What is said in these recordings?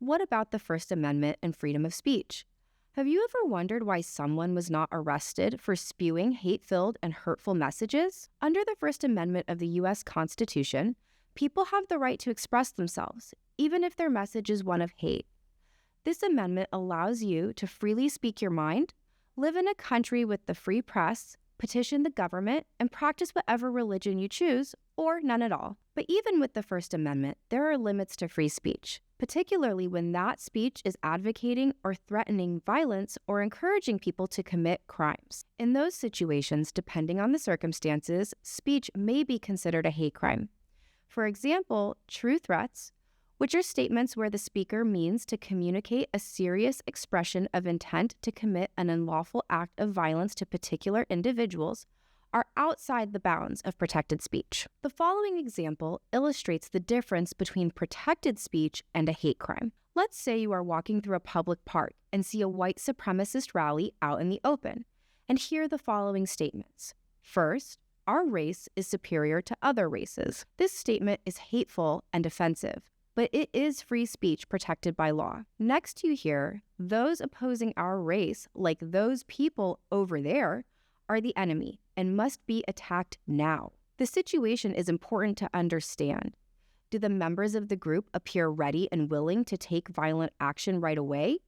What about the First Amendment and freedom of speech? Have you ever wondered why someone was not arrested for spewing hate-filled and hurtful messages? Under the First Amendment of the U.S. Constitution, people have the right to express themselves, even if their message is one of hate. This amendment allows you to freely speak your mind, live in a country with the free press, petition the government, and practice whatever religion you choose, or none at all. But even with the First Amendment, there are limits to free speech, particularly when that speech is advocating or threatening violence or encouraging people to commit crimes. In those situations, depending on the circumstances, speech may be considered a hate crime. For example, true threats, which are statements where the speaker means to communicate a serious expression of intent to commit an unlawful act of violence to particular individuals, are outside the bounds of protected speech. The following example illustrates the difference between protected speech and a hate crime. Let's say you are walking through a public park and see a white supremacist rally out in the open, and hear the following statements. First, our race is superior to other races. This statement is hateful and offensive, but it is free speech protected by law. Next, you hear, those opposing our race, like those people over there, are the enemy and must be attacked now. The situation is important to understand. Do the members of the group appear ready and willing to take violent action right away?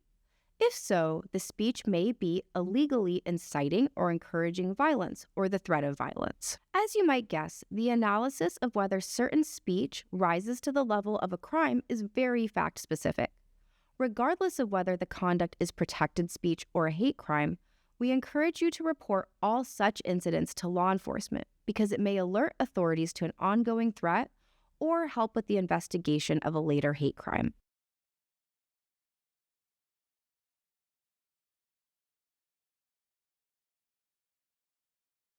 If so, the speech may be illegally inciting or encouraging violence or the threat of violence. As you might guess, the analysis of whether certain speech rises to the level of a crime is very fact-specific. Regardless of whether the conduct is protected speech or a hate crime, we encourage you to report all such incidents to law enforcement because it may alert authorities to an ongoing threat or help with the investigation of a later hate crime.